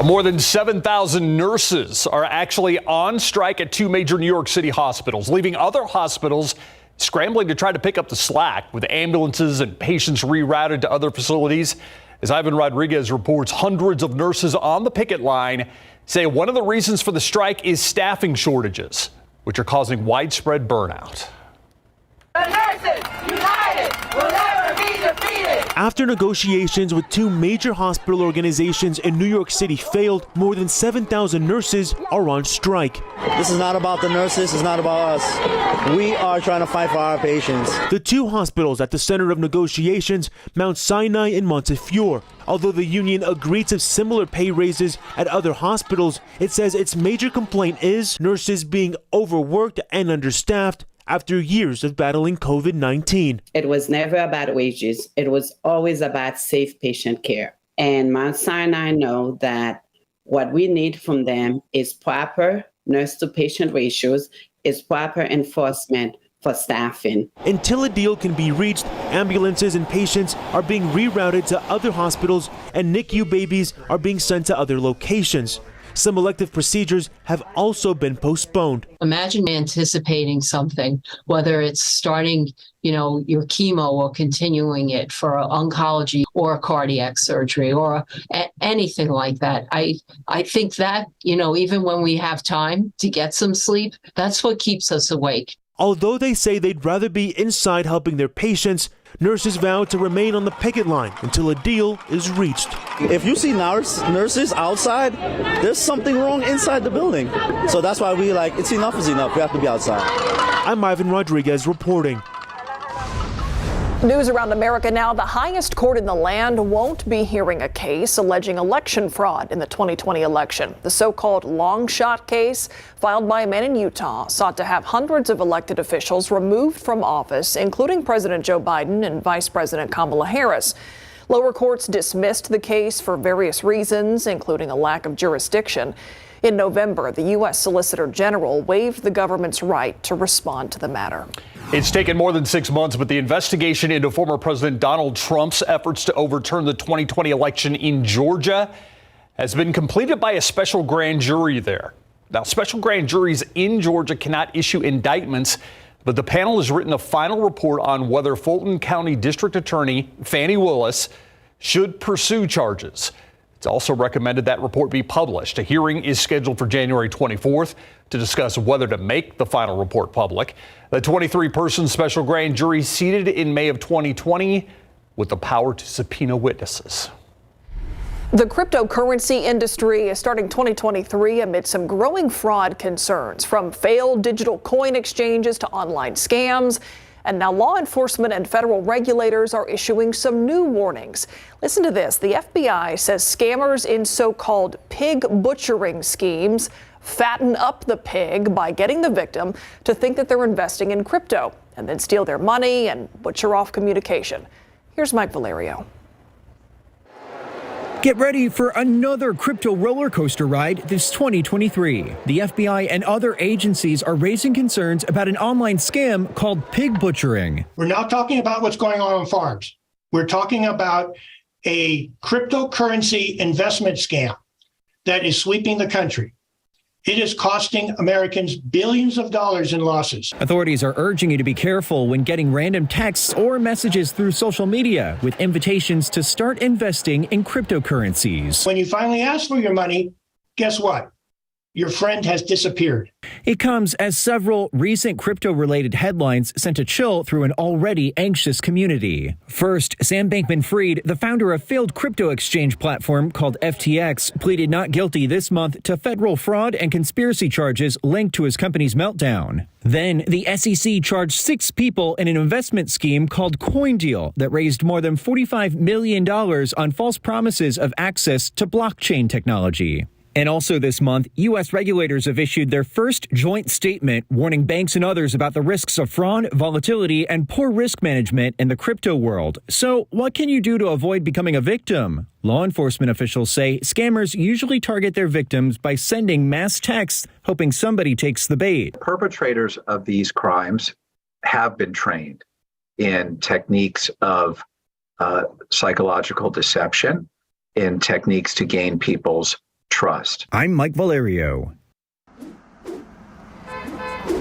More than 7,000 nurses are actually on strike at two major New York City hospitals, leaving other hospitals scrambling to try to pick up the slack with ambulances and patients rerouted to other facilities. As Ivan Rodriguez reports, hundreds of nurses on the picket line say one of the reasons for the strike is staffing shortages, which are causing widespread burnout. The nurses united will never be defeated. After negotiations with two major hospital organizations in New York City failed, more than 7,000 nurses are on strike. This is not about the nurses, it's not about us. We are trying to fight for our patients. The two hospitals at the center of negotiations, Mount Sinai and Montefiore. Although the union agreed to similar pay raises at other hospitals, it says its major complaint is nurses being overworked and understaffed after years of battling COVID-19. It was never about wages. It was always about safe patient care. And Mount Sinai know that what we need from them is proper nurse-to-patient ratios, is proper enforcement for staffing. Until a deal can be reached, ambulances and patients are being rerouted to other hospitals and NICU babies are being sent to other locations. Some elective procedures have also been postponed. Imagine anticipating something, whether it's starting, your chemo or continuing it for oncology or a cardiac surgery or anything like that. I think that, even when we have time to get some sleep, that's what keeps us awake. Although they say they'd rather be inside helping their patients, nurses vow to remain on the picket line until a deal is reached. If you see nurses outside, there's something wrong inside the building. So that's why it's enough is enough. We have to be outside. I'm Ivan Rodriguez reporting. News around America now. The highest court in the land won't be hearing a case alleging election fraud in the 2020 election. The so-called long shot case filed by a man in Utah sought to have hundreds of elected officials removed from office, including President Joe Biden and Vice President Kamala Harris. Lower courts dismissed the case for various reasons, including a lack of jurisdiction. In November, the U.S. Solicitor General waived the government's right to respond to the matter. It's taken more than 6 months, but the investigation into former President Donald Trump's efforts to overturn the 2020 election in Georgia has been completed by a special grand jury there. Now, special grand juries in Georgia cannot issue indictments, but the panel has written a final report on whether Fulton County District Attorney Fannie Willis should pursue charges. It's also recommended that report be published. A hearing is scheduled for January 24th to discuss whether to make the final report public. The 23-person special grand jury seated in May of 2020 with the power to subpoena witnesses. The cryptocurrency industry is starting 2023 amid some growing fraud concerns, from failed digital coin exchanges to online scams. And now law enforcement and federal regulators are issuing some new warnings. Listen to this. The FBI says scammers in so-called pig butchering schemes fatten up the pig by getting the victim to think that they're investing in crypto and then steal their money and butcher off communication. Here's Mike Valerio. Get ready for another crypto roller coaster ride this 2023. The FBI and other agencies are raising concerns about an online scam called pig butchering. We're not talking about what's going on farms. We're talking about a cryptocurrency investment scam that is sweeping the country. It is costing Americans billions of dollars in losses. Authorities are urging you to be careful when getting random texts or messages through social media with invitations to start investing in cryptocurrencies. When you finally ask for your money, guess what? Your friend has disappeared. It comes as several recent crypto-related headlines sent a chill through an already anxious community. First, Sam Bankman-Fried, the founder of failed crypto exchange platform called FTX, pleaded not guilty this month to federal fraud and conspiracy charges linked to his company's meltdown. Then, the SEC charged 6 people in an investment scheme called CoinDeal that raised more than $45 million on false promises of access to blockchain technology. And also this month, U.S. regulators have issued their first joint statement warning banks and others about the risks of fraud, volatility, and poor risk management in the crypto world. So what can you do to avoid becoming a victim? Law enforcement officials say scammers usually target their victims by sending mass texts, hoping somebody takes the bait. Perpetrators of these crimes have been trained in techniques of psychological deception, in techniques to gain people's trust. I'm Mike Valerio.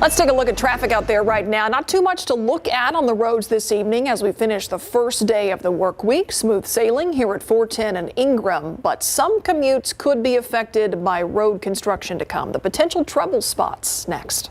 Let's take a look at traffic out there right now. Not too much to look at on the roads this evening as we finish the first day of the work week. Smooth sailing here at 410 and Ingram, but some commutes could be affected by road construction to come. The potential trouble spots next.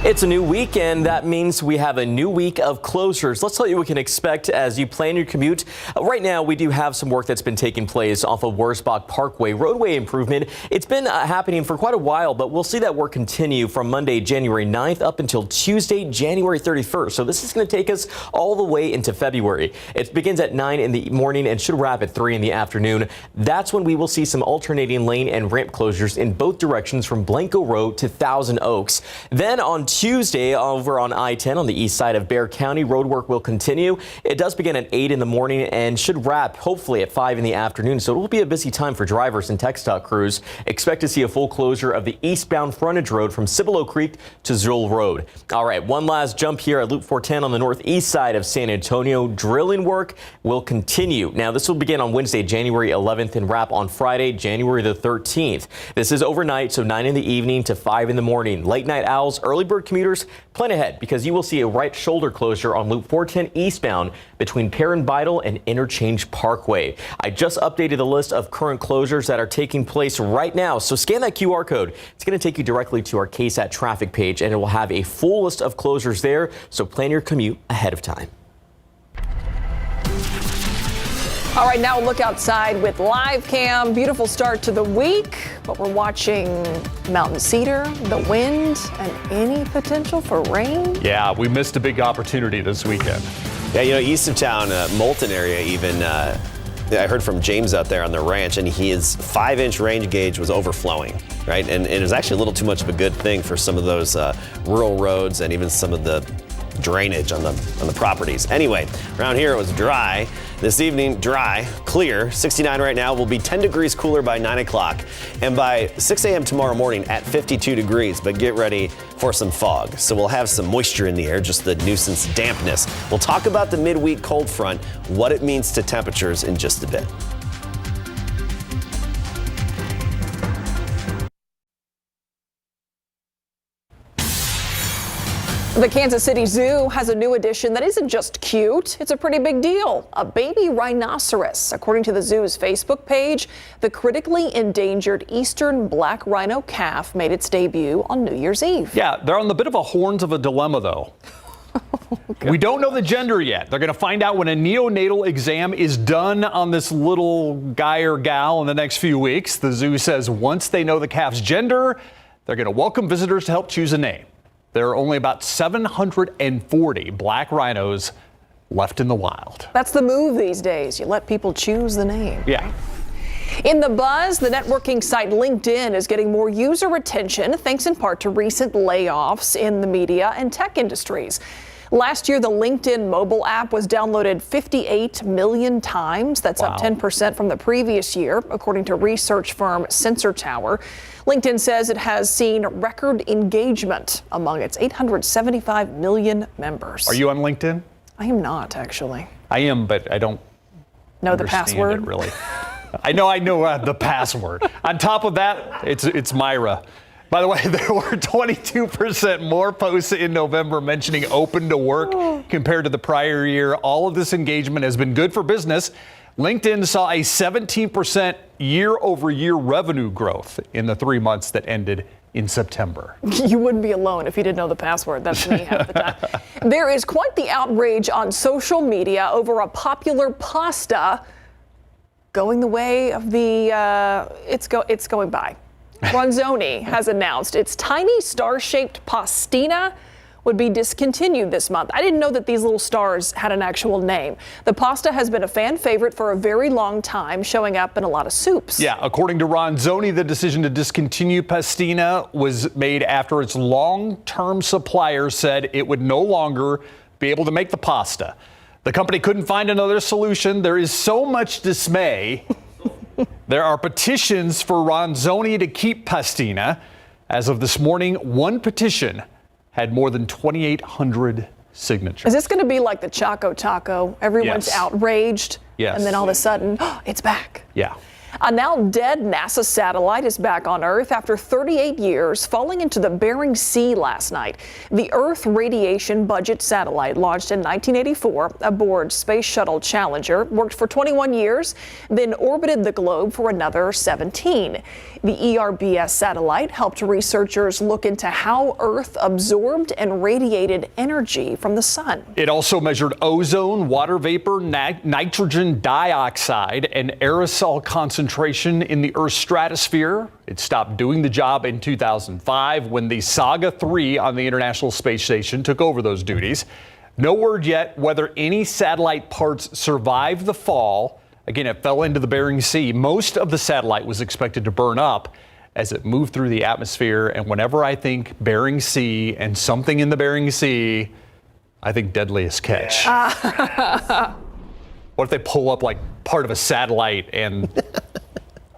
It's a new weekend. That means we have a new week of closures. Let's tell you what we can expect as you plan your commute. Right now, we do have some work that's been taking place off of Wurzbach Parkway. Roadway improvement. It's been happening for quite a while, but we'll see that work continue from Monday, January 9th up until Tuesday, January 31st. So this is going to take us all the way into February. It begins at 9 in the morning and should wrap at 3 in the afternoon. That's when we will see some alternating lane and ramp closures in both directions from Blanco Road to Thousand Oaks. Then on Tuesday, over on I-10 on the east side of Bexar County, road work will continue. It does begin at 8 in the morning and should wrap hopefully at 5 in the afternoon. So it will be a busy time for drivers and TxDOT crews. Expect to see a full closure of the eastbound frontage road from Cibolo Creek to Zoll Road. All right, one last jump here at Loop 410 on the northeast side of San Antonio. Drilling work will continue. Now, this will begin on Wednesday, January 11th and wrap on Friday, January the 13th. This is overnight, so 9 in the evening to 5 in the morning. Late night owls, early bird commuters, plan ahead because you will see a right shoulder closure on Loop 410 eastbound between Perrin Bidle and Interchange Parkway. I just updated the list of current closures that are taking place right now. So scan that QR code. It's going to take you directly to our KSAT traffic page and it will have a full list of closures there. So plan your commute ahead of time. All right, now a look outside with live cam. Beautiful start to the week, but we're watching mountain cedar, the wind, and any potential for rain. Yeah, we missed a big opportunity this weekend. Yeah, you know, east of town, Moulton area even, I heard from James out there on the ranch, and his 5-inch range gauge was overflowing, right? And it was actually a little too much of a good thing for some of those rural roads and even some of the drainage on the properties. Anyway, around here it was dry. This evening, dry, clear, 69 right now, will be 10 degrees cooler by 9 o'clock. And by 6 a.m. tomorrow morning at 52 degrees, but get ready for some fog. So we'll have some moisture in the air, just the nuisance dampness. We'll talk about the midweek cold front, what it means to temperatures in just a bit. The Kansas City Zoo has a new addition that isn't just cute, it's a pretty big deal. A baby rhinoceros. According to the zoo's Facebook page, the critically endangered eastern black rhino calf made its debut on New Year's Eve. Yeah, they're on the bit of a horns of a dilemma, though. We don't know the gender yet. They're going to find out when a neonatal exam is done on this little guy or gal in the next few weeks. The zoo says once they know the calf's gender, they're going to welcome visitors to help choose a name. There are only about 740 black rhinos left in the wild. That's the move these days. You let people choose the name. Yeah. In the buzz, the networking site LinkedIn is getting more user attention thanks in part to recent layoffs in the media and tech industries. Last year, the LinkedIn mobile app was downloaded 58 million times. That's up 10% from the previous year, according to research firm Sensor Tower. LinkedIn says it has seen record engagement among its 875 million members. Are you on LinkedIn? I am not, actually. I am, but I don't know the password. It really. I know the password. On top of that, it's Myra. By the way, there were 22% more posts in November mentioning open to work compared to the prior year. All of this engagement has been good for business. LinkedIn saw a 17% year-over-year revenue growth in the 3 months that ended in September. You wouldn't be alone if you didn't know the password. That's me half the time. There is quite the outrage on social media over a popular pasta going the way of the, it's going by. Ronzoni has announced its tiny star-shaped pastina would be discontinued this month. I didn't know that these little stars had an actual name. The pasta has been a fan favorite for a very long time, showing up in a lot of soups. Yeah, according to Ronzoni, the decision to discontinue pastina was made after its long-term supplier said it would no longer be able to make the pasta. The company couldn't find another solution. There is so much dismay. There are petitions for Ronzoni to keep pastina. As of this morning, one petition had more than 2,800 signature. Is this going to be like the Choco Taco? Everyone's Yes. outraged. Yes. And then all of a sudden, it's back. Yeah. A now dead NASA satellite is back on Earth after 38 years, falling into the Bering Sea last night. The Earth Radiation Budget satellite, launched in 1984 aboard Space Shuttle Challenger, worked for 21 years, then orbited the globe for another 17. The ERBS satellite helped researchers look into how Earth absorbed and radiated energy from the sun. It also measured ozone, water vapor, nitrogen dioxide, and aerosol concentration in the Earth's stratosphere. It stopped doing the job in 2005 when the Saga 3 on the International Space Station took over those duties. No word yet whether any satellite parts survived the fall. Again, it fell into the Bering Sea. Most of the satellite was expected to burn up as it moved through the atmosphere. And whenever I think Bering Sea and something in the Bering Sea, I think Deadliest Catch. What if they pull up like part of a satellite and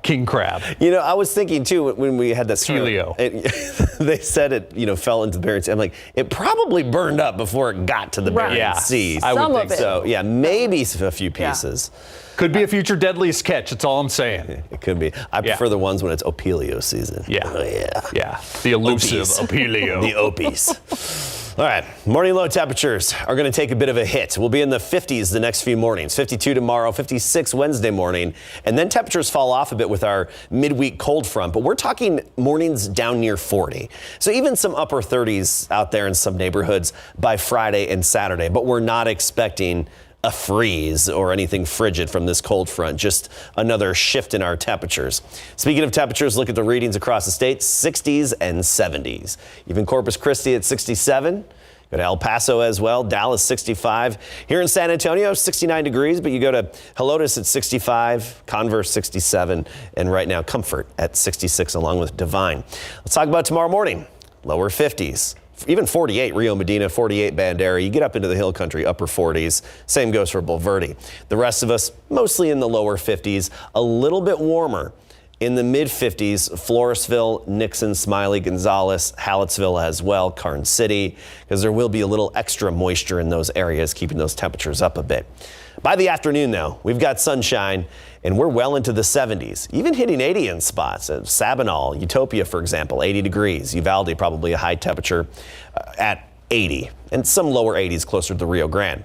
king crab? You know, I was thinking too when we had that story. Helio. They said it, fell into the Bering Sea. I'm like, it probably burned up before it got to the Bering Sea. I would think so. Yeah, maybe a few pieces. Could be a future Deadliest Catch. That's all I'm saying. It could be. I prefer the ones when it's Opilio season. Yeah. Oh, yeah. Yeah. The elusive Opilio. The Opies. All right, morning low temperatures are going to take a bit of a hit. We'll be in the 50s the next few mornings, 52 tomorrow, 56 Wednesday morning, and then temperatures fall off a bit with our midweek cold front, but we're talking mornings down near 40. So even some upper 30s out there in some neighborhoods by Friday and Saturday, but we're not expecting a freeze or anything frigid from this cold front, just another shift in our temperatures. Speaking of temperatures, look at the readings across the state, 60s and 70s. Even Corpus Christi at 67. Go to El Paso as well, Dallas 65. Here in San Antonio, 69 degrees, but you go to Helotes at 65, Converse 67, and right now Comfort at 66 along with Divine. Let's talk about tomorrow morning, lower 50s. Even 48 Rio Medina, 48 Bandera. You get up into the hill country, upper 40s. Same goes for Bulverde. The rest of us, mostly in the lower 50s, a little bit warmer. In the mid 50s, Floresville, Nixon, Smiley, Gonzales, Hallettsville as well, Karn City, because there will be a little extra moisture in those areas, keeping those temperatures up a bit. By the afternoon, though, we've got sunshine, and we're well into the 70s, even hitting 80 in spots. Sabinal, Utopia, for example, 80 degrees. Uvalde, probably a high temperature at 80, and some lower 80s closer to the Rio Grande.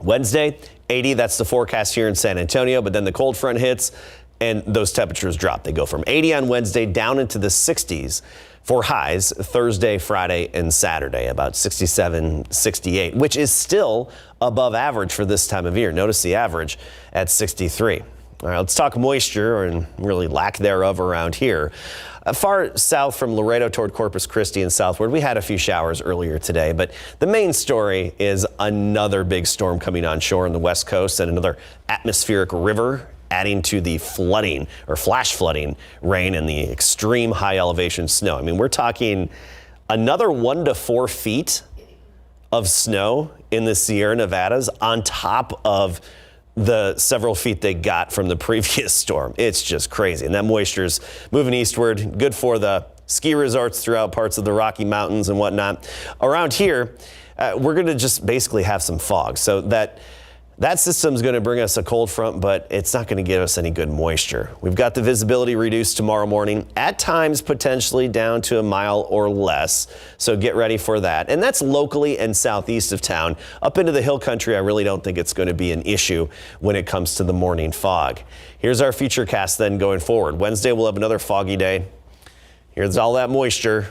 Wednesday, 80, that's the forecast here in San Antonio, but then the cold front hits, and those temperatures drop. They go from 80 on Wednesday down into the 60s for highs Thursday, Friday, and Saturday, about 67, 68, which is still above average for this time of year. Notice the average at 63. All right, let's talk moisture, and really lack thereof around here. Far south from Laredo toward Corpus Christi and southward, we had a few showers earlier today, but the main story is another big storm coming on shore on the west coast and another atmospheric river adding to the flooding or flash flooding rain and the extreme high elevation snow. I mean, we're talking another 1 to 4 feet of snow in the Sierra Nevadas on top of the several feet they got from the previous storm. It's just crazy. And that moisture's moving eastward, good for the ski resorts throughout parts of the Rocky Mountains and whatnot. Around here, we're going to just basically have some fog. So that system's going to bring us a cold front, but it's not going to give us any good moisture. We've got the visibility reduced tomorrow morning, at times potentially down to a mile or less. So get ready for that. And that's locally and southeast of town. Up into the hill country, I really don't think it's going to be an issue when it comes to the morning fog. Here's our future cast then going forward. Wednesday, we'll have another foggy day. Here's all that moisture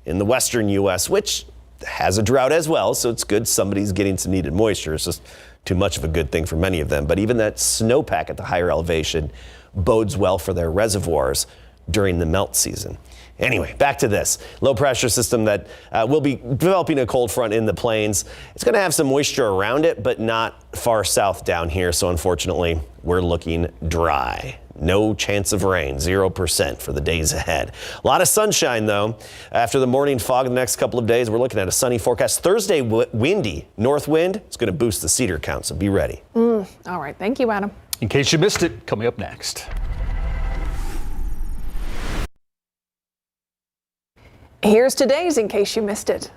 in the western U.S., which has a drought as well. So it's good somebody's getting some needed moisture. It's just too much of a good thing for many of them. But even that snowpack at the higher elevation bodes well for their reservoirs during the melt season. Anyway, back to this low pressure system that will be developing a cold front in the plains. It's going to have some moisture around it, but not far south down here. So unfortunately, we're looking dry. No chance of rain, 0% for the days ahead. A lot of sunshine, though. After the morning fog the next couple of days, we're looking at a sunny forecast. Thursday, windy north wind. It's going to boost the cedar count, so be ready. All right. Thank you, Adam. In case you missed it, coming up next. Here's today's In Case You Missed It.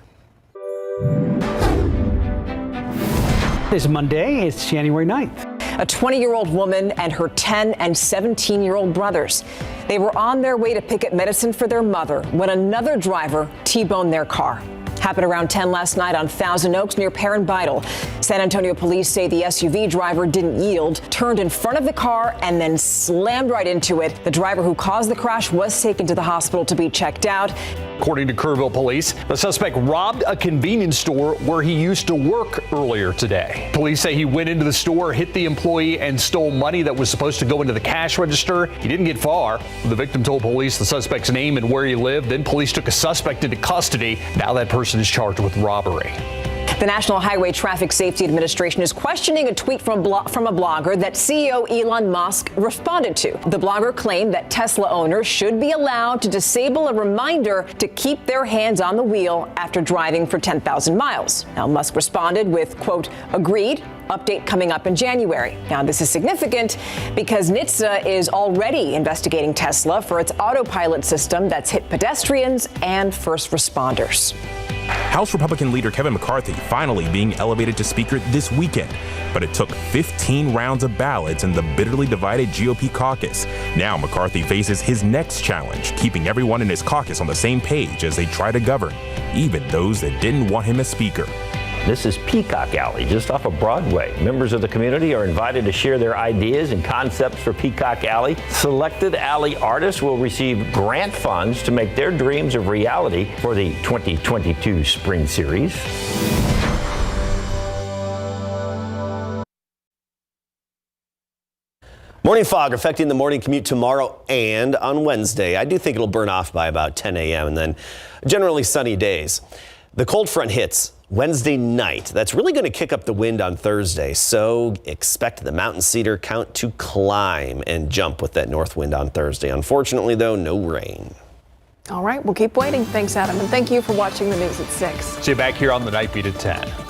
This Monday, it's January 9th. A 20-year-old woman and her 10 and 17-year-old brothers. They were on their way to pick up medicine for their mother when another driver T-boned their car. Happened around 10 last night on Thousand Oaks near Perrin Beitel. San Antonio police say the SUV driver didn't yield, turned in front of the car, and then slammed right into it. The driver who caused the crash was taken to the hospital to be checked out. According to Kerrville police, the suspect robbed a convenience store where he used to work earlier today. Police say he went into the store, hit the employee, and stole money that was supposed to go into the cash register. He didn't get far. The victim told police the suspect's name and where he lived. Then police took a suspect into custody. Now that person is charged with robbery. The National Highway Traffic Safety Administration is questioning a tweet from a blogger that CEO Elon Musk responded to. The blogger claimed that Tesla owners should be allowed to disable a reminder to keep their hands on the wheel after driving for 10,000 miles. Now, Musk responded with, quote, agreed. Update coming up in January. Now, this is significant because NHTSA is already investigating Tesla for its autopilot system that's hit pedestrians and first responders. House Republican leader Kevin McCarthy finally being elevated to Speaker this weekend, but it took 15 rounds of ballots in the bitterly divided GOP caucus. Now McCarthy faces his next challenge, keeping everyone in his caucus on the same page as they try to govern, even those that didn't want him as Speaker. This is Peacock Alley, just off of Broadway. Members of the community are invited to share their ideas and concepts for Peacock Alley. Selected alley artists will receive grant funds to make their dreams a reality for the 2022 Spring Series. Morning fog affecting the morning commute tomorrow and on Wednesday. I do think it'll burn off by about 10 a.m. and then generally sunny days. The cold front hits Wednesday night. That's really going to kick up the wind on Thursday. So expect the mountain cedar count to climb and jump with that north wind on Thursday. Unfortunately, though, no rain. All right, we'll keep waiting. Thanks, Adam. And thank you for watching the news at 6. See you back here on the Night Beat at 10.